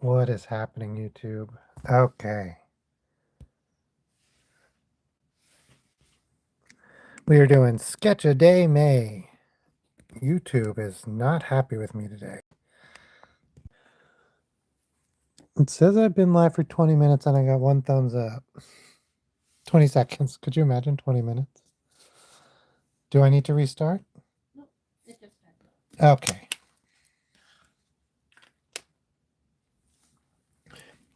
What is happening, YouTube? Okay. We are doing Sketch a Day May. YouTube is not happy with me today. It says I've been live for 20 minutes and I got 1 thumbs up. 20 seconds. Could you imagine 20 minutes? Do I need to restart? No, it just happened. Okay.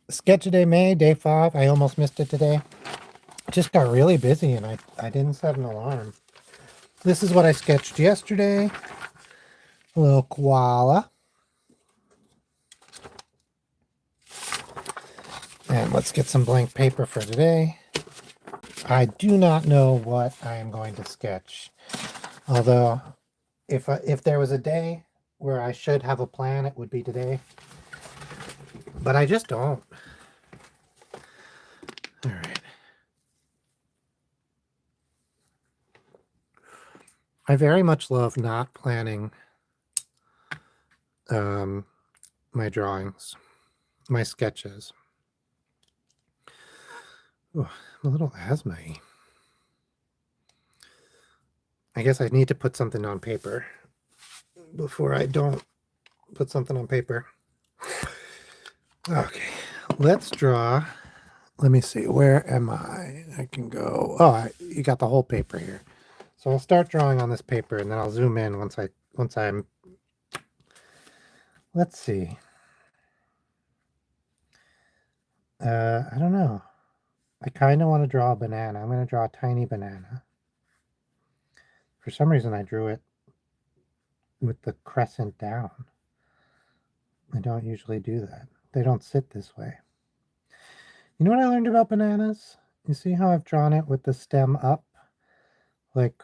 Sketch a Day May, day 5. I almost missed it today. Just got really busy and I didn't set an alarm. This is what I sketched yesterday. A little koala. And let's get some blank paper for today. I do not know what I am going to sketch. Although, if there was a day where I should have a plan, it would be today. But I just don't. All right. I very much love not planning my drawings, my sketches. Ooh, I'm a little asthma-y. I guess I need to put something on paper before I don't put something on paper. Okay, let's draw. Let me see, where am I? I can go. Oh, you got the whole paper here. So I'll start drawing on this paper and then I'll zoom in once I'm. Let's see. I don't know. I kind of want to draw a banana. I'm going to draw a tiny banana. For some reason, I drew it with the crescent down. I don't usually do that. They don't sit this way. You know what I learned about bananas? You see how I've drawn it with the stem up? Like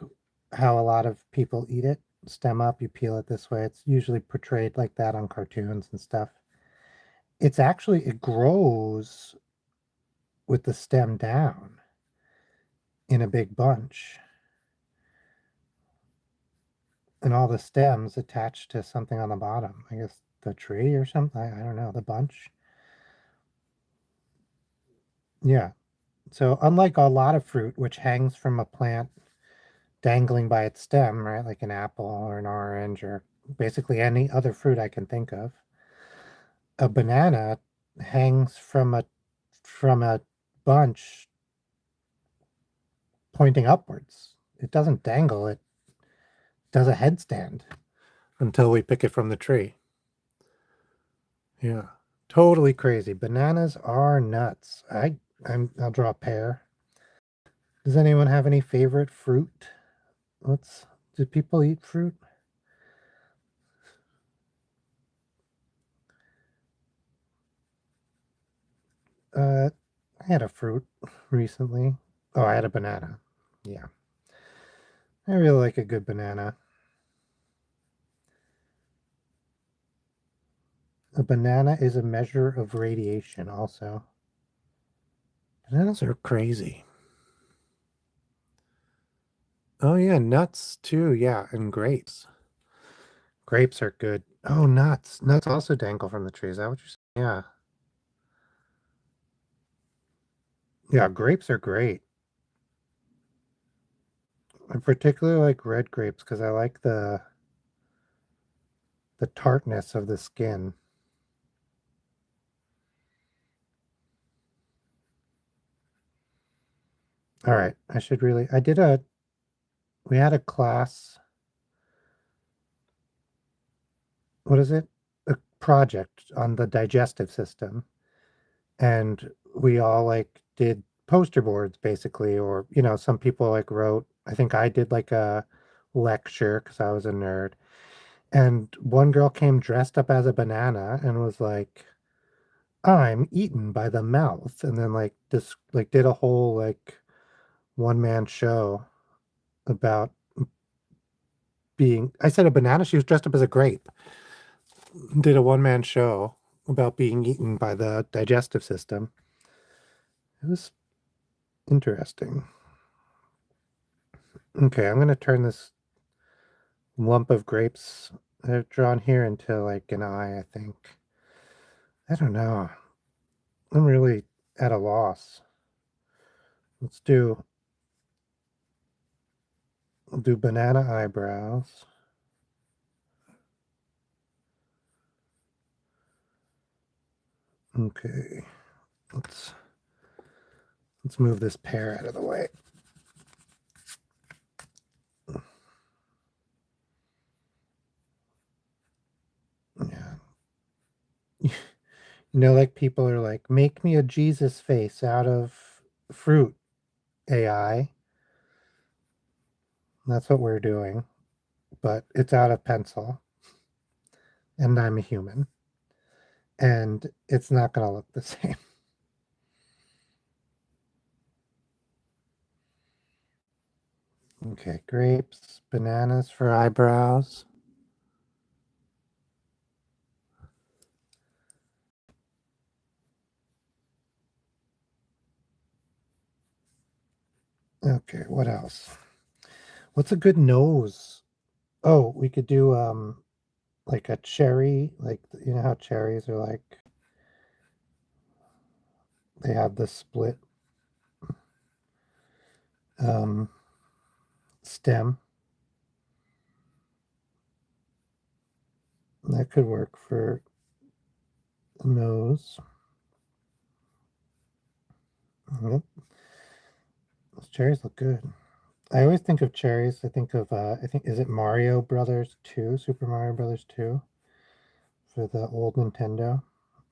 how a lot of people eat it? Stem up, you peel it this way. It's usually portrayed like that on cartoons and stuff. It's actually, it grows with the stem down in a big bunch. And all the stems attached to something on the bottom. I guess the tree or something. I don't know, the bunch. Yeah. So unlike a lot of fruit, which hangs from a plant dangling by its stem, right? Like an apple or an orange or basically any other fruit I can think of, a banana hangs from a bunch pointing upwards. It doesn't dangle, it does a headstand until we pick it from the tree. Yeah. Totally crazy. Bananas are nuts. I'll draw a pear. Does anyone have any favorite fruit? Do people eat fruit? I had a fruit recently. Oh, I had a banana. Yeah. I really like a good banana. A banana is a measure of radiation also. Bananas are crazy. Oh yeah, nuts too. Yeah, and grapes. Grapes are good. Oh, nuts. Nuts also dangle from the tree. Is that what you're saying? Yeah. Yeah, grapes are great. I particularly like red grapes because I like the tartness of the skin. All right, we had a class, what is it? A project on the digestive system. And we all like did poster boards basically, or, some people like wrote, I think I did like a lecture because I was a nerd. And one girl came dressed up as a banana and was like, I'm eaten by the mouth. And then like this, like did a whole like one man show about I said a banana, she was dressed up as a grape, did a one man show about being eaten by the digestive system. It was interesting. Okay, I'm going to turn this lump of grapes I've drawn here into like an eye, I think. I don't know. I'm really at a loss. We'll do banana eyebrows. Okay. Let's move this pear out of the way. Yeah. You know, like people are like, make me a Jesus face out of fruit, AI. That's what we're doing, but it's out of pencil, and I'm a human, and it's not going to look the same. Okay, grapes, bananas for eyebrows. Okay, what else? What's a good nose? Oh, we could do like a cherry, like you know how cherries are like they have the split um stem. That could work for a nose. Yep. Those cherries look good. I always think of cherries. I think of I think is it Mario Brothers 2, Super Mario Brothers 2 for the old Nintendo.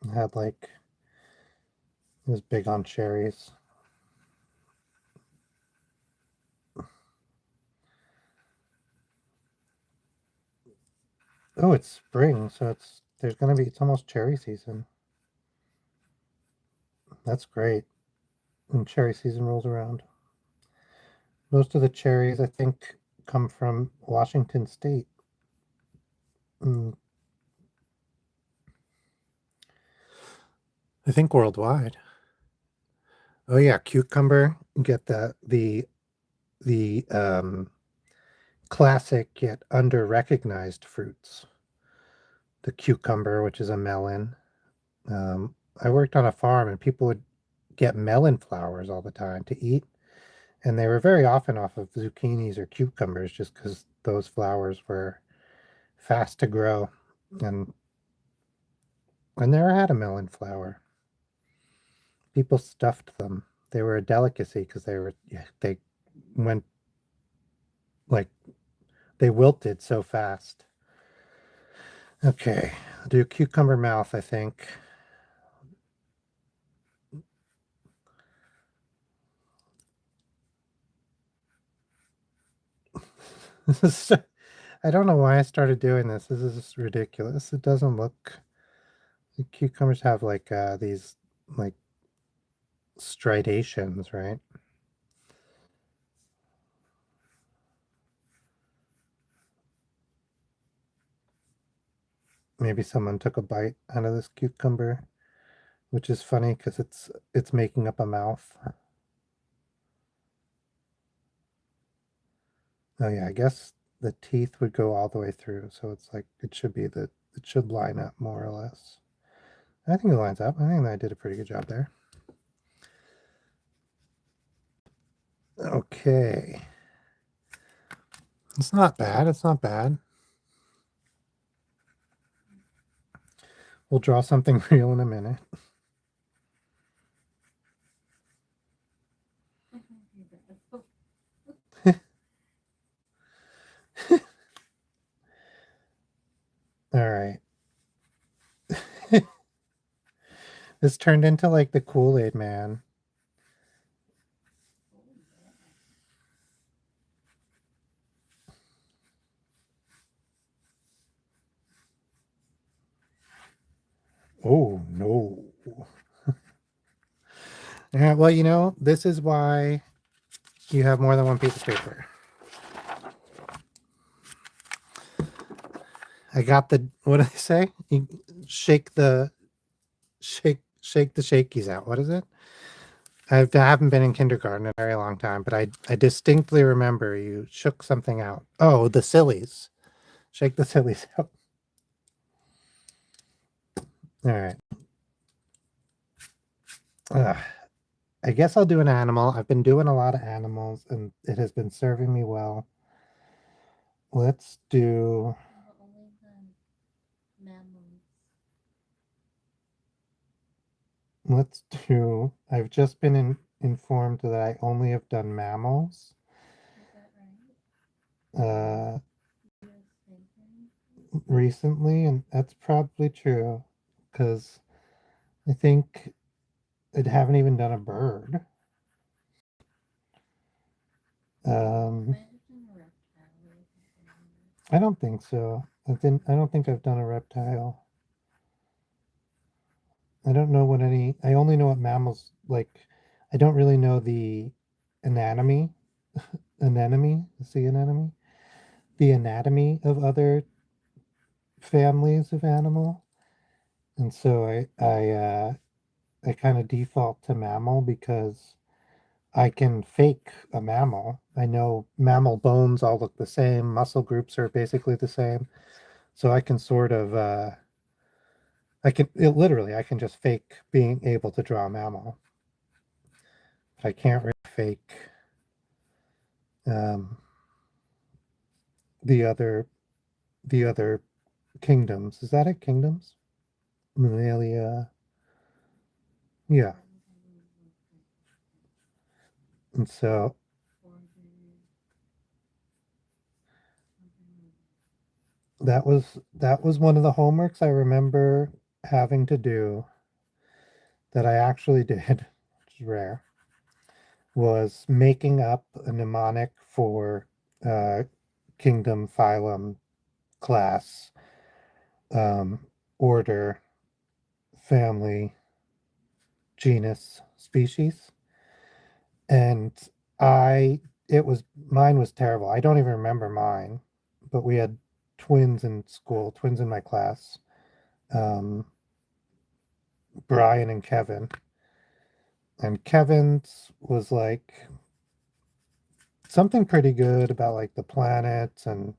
It had like it was big on cherries. Oh, it's spring, so it's almost cherry season. That's great. When cherry season rolls around. Most of the cherries I think come from Washington State. Mm, I think worldwide. Oh yeah, cucumber. Get the classic yet under recognized fruits. The cucumber, which is a melon. I worked on a farm and people would get melon flowers all the time to eat, and they were very often off of zucchinis or cucumbers just because those flowers were fast to grow. And I never had a melon flower. People stuffed them. They were a delicacy because they went like they wilted so fast. Okay, I'll do cucumber mouth, I think. This is I don't know why I started doing this. This is just ridiculous. It doesn't look. The cucumbers have like these like striations, right? Maybe someone took a bite out of this cucumber, which is funny because it's making up a mouth. Oh yeah, I guess the teeth would go all the way through, so it's like it should line up more or less. I think it lines up. I think I did a pretty good job there. Okay. It's not bad. It's not bad. We'll draw something real in a minute. All right. This turned into like the Kool-Aid man. Oh no. Yeah, well, you know, this is why you have more than one piece of paper. I got the what do they say? You shake the shakies out. What is it? I haven't been in kindergarten in a very long time, but I distinctly remember you shook something out. Oh, the sillies. Shake the sillies out. All right. I guess I'll do an animal. I've been doing a lot of animals and it has been serving me well. Let's do. I've only done mammals. Let's do. I've just been informed that I only have done mammals. Is that right? Uh, U.S. Paper? recently, and that's probably true because I think I haven't even done a bird. Um, Might have done a reptile. I don't think so. I don't think I've done a reptile. I don't know what any. I only know what mammals like. I don't really know the anatomy. Anatomy. See anatomy. The anatomy of other families of animal, and so I kind of default to mammal because I can fake a mammal. I know mammal bones all look the same, muscle groups are basically the same. So I can sort of literally I can just fake being able to draw a mammal. I can't really fake um, the other the other kingdoms. Is that it? Kingdoms? Mammalia. Yeah. And so that was one of the homeworks I remember having to do that I actually did, which is rare, was making up a mnemonic for uh, kingdom, phylum, class, um, order, family, genus, species. And I, it was, mine was terrible. I don't even remember mine, but we had twins in school, twins in my class, um, Brian and Kevin. And Kevin's was like something pretty good about like the planets and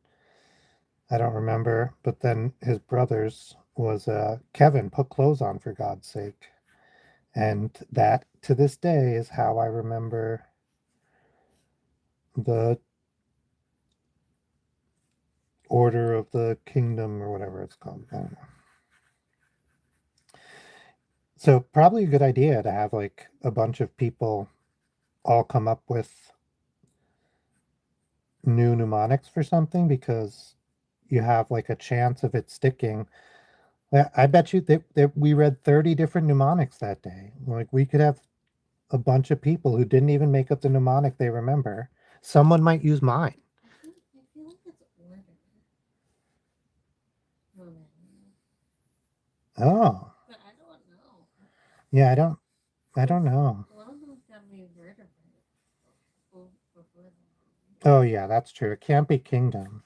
I don't remember. But then his brother's was Kevin, put clothes on for God's sake. And that to this day is how I remember the order of the kingdom or whatever it's called. I don't know. So probably a good idea to have like a bunch of people all come up with new mnemonics for something because you have like a chance of it sticking. I bet you that we read 30 different mnemonics that day. Like we could have a bunch of people who didn't even make up the mnemonic they remember. Someone might use mine. I feel like it's order. Mammalia. Oh, But I don't know. yeah, I don't know. One of them's gotta be vertebrate. Before Oh, yeah, that's true. It can't be kingdom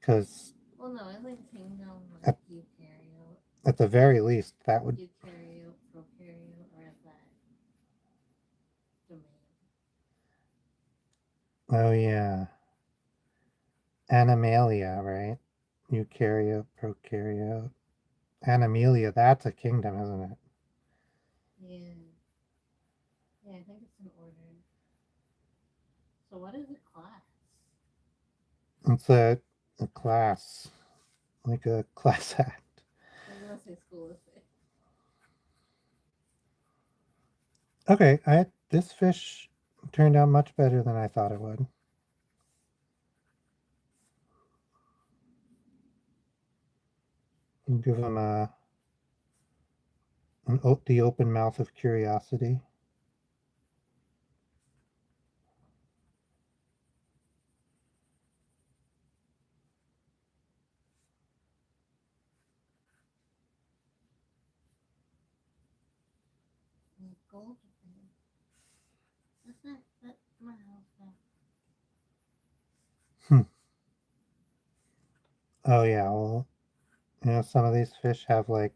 because well, no, I think kingdom, like at, eukaryote, at the very least, that would. eukaryote, prokaryote, or at that domain. Oh, yeah. Animalia, right? Eukaryote, prokaryote. Animalia, that's a kingdom, isn't it? Yeah. Yeah, I think it's in order. So what is a class? It's a class, like a class act. I was gonna say school of fish. Okay, this fish turned out much better than I thought it would. Give him the open mouth of curiosity. Goldfish. That's my house. Hmm. Oh yeah, well, some of these fish have like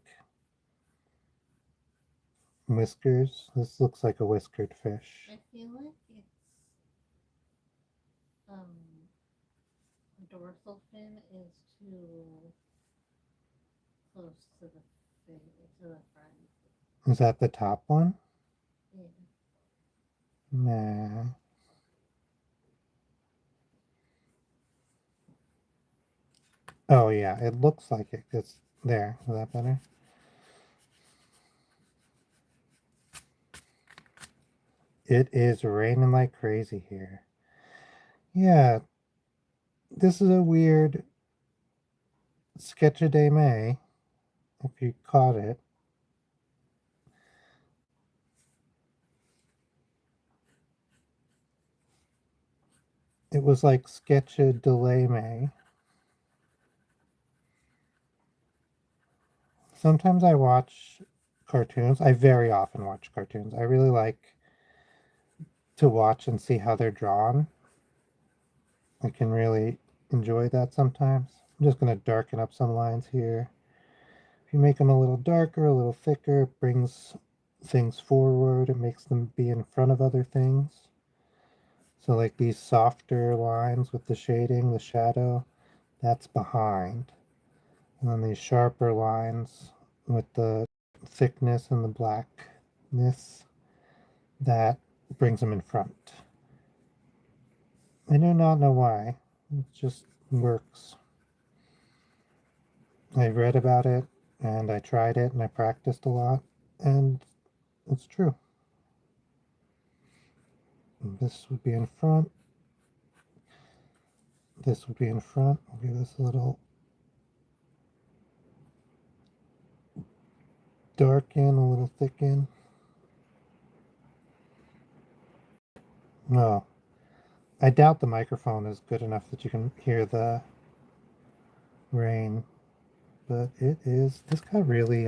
whiskers. This looks like a whiskered fish. I feel like it's um dorsal fin is too close to the fin to the front. Is that the top one? Nah. Oh yeah, it looks like it. It's there. Is that better? It is raining like crazy here. Yeah, this is a weird sketch a day May, if you caught it. It was like sketch a delay May. Sometimes I watch cartoons. I very often watch cartoons. I really like to watch and see how they're drawn. I can really enjoy that sometimes. I'm just going to darken up some lines here. If you make them a little darker, a little thicker, it brings things forward. It makes them be in front of other things. So like these softer lines with the shading, the shadow, that's behind. And then these sharper lines with the thickness and the blackness, that brings them in front. I do not know why. It just works. I read about it and I tried it and I practiced a lot and it's true. And this would be in front. This would be in front. I'll give this a little darken, a little thicken. No, I doubt the microphone is good enough that you can hear the rain, but it is. This got really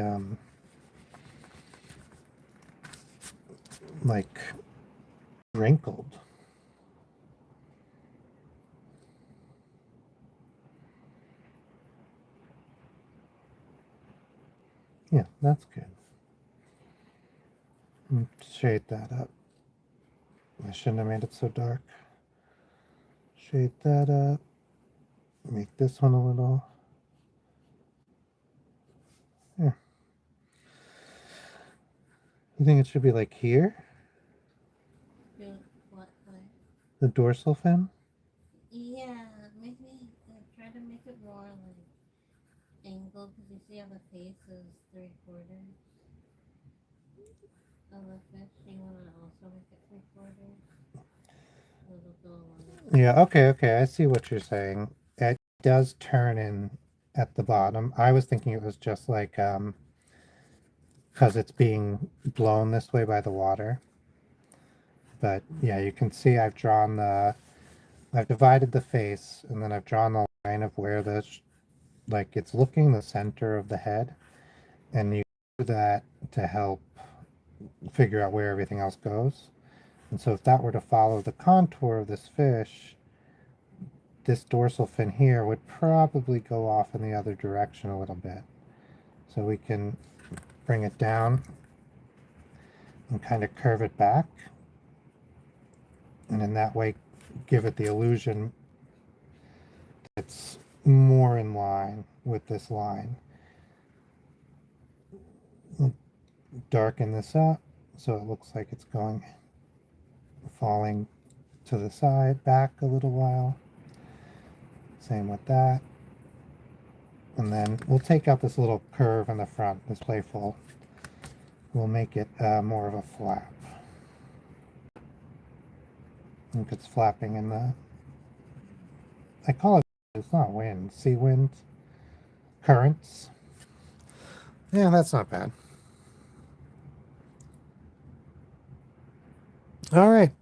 like wrinkled. Yeah, that's good. Shade that up. I shouldn't have made it so dark. Shade that up. Make this one a little. Yeah. You think it should be like here? Yeah, what? The dorsal fin? Yeah, maybe try to make it more like angled because you see how the face is 3/4 of the fish. You want to also make it 3/4. So it'll go along. Yeah, okay. I see what you're saying. It does turn in at the bottom. I was thinking it was just like because it's being blown this way by the water. But yeah, you can see I've divided the face and then I've drawn the line of where like it's looking the center of the head. And you do that to help figure out where everything else goes. And so if that were to follow the contour of this fish, this dorsal fin here would probably go off in the other direction a little bit. So we can bring it down and kind of curve it back. And in that way, give it the illusion that it's more in line with this line. We'll darken this up so it looks like it's falling to the side, back a little while. Same with that. And then we'll take out this little curve in the front, this playful. We'll make it more of a flap. Look, it's flapping in the, I call it, it's not wind, sea wind, currents. Yeah, that's not bad. All right.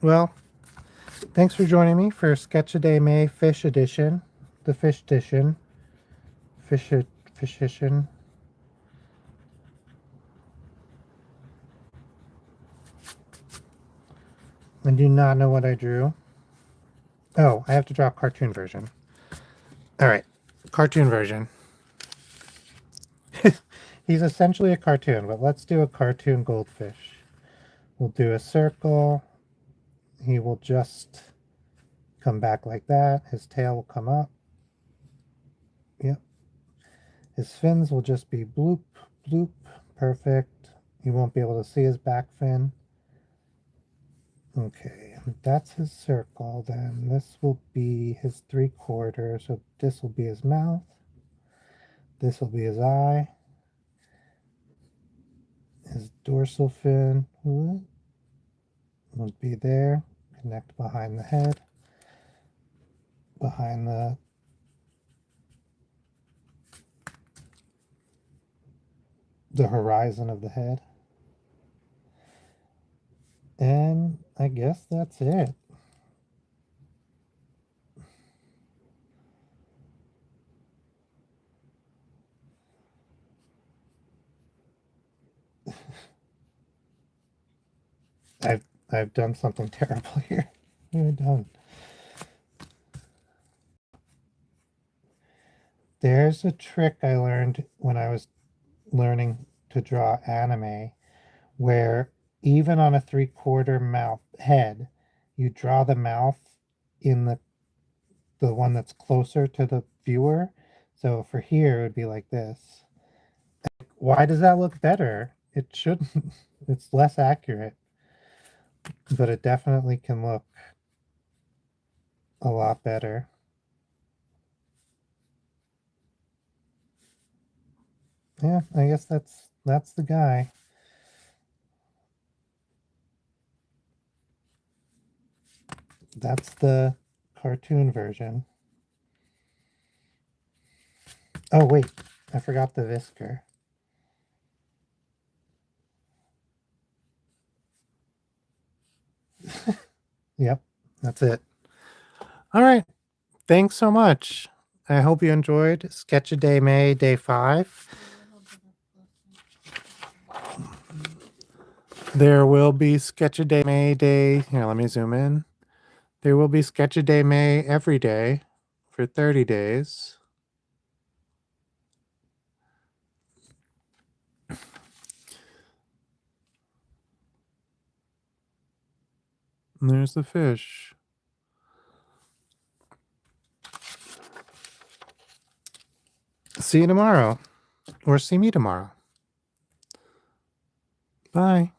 Well, thanks for joining me for Sketch a Day May Fish Edition, the Fish Edition, Fish Edition. I do not know what I drew. Oh, I have to draw a cartoon version. All right, cartoon version. He's essentially a cartoon, but let's do a cartoon goldfish. We'll do a circle. He will just come back like that. His tail will come up. Yep. His fins will just be bloop, bloop. Perfect. You won't be able to see his back fin. Okay, that's his circle then. This will be his 3/4. So this will be his mouth. This will be his eye. His dorsal fin will be there. Connect behind the head. Behind the horizon of the head. And I guess that's it. I've done something terrible here. What have I done? There's a trick I learned when I was learning to draw anime, where even on a 3/4 mouth head, you draw the mouth in the one that's closer to the viewer. So for here, it would be like this. Why does that look better? It shouldn't. It's less accurate, but it definitely can look a lot better. Yeah, I guess that's the guy. That's the cartoon version. Oh wait, I forgot the whisker. Yep, that's it. All right. Thanks so much. I hope you enjoyed Sketch a Day May Day 5. There will be Sketch a Day May Day. Here, let me zoom in. There will be Sketch a Day May every day for 30 days. And there's the fish. See you tomorrow, or see me tomorrow. Bye.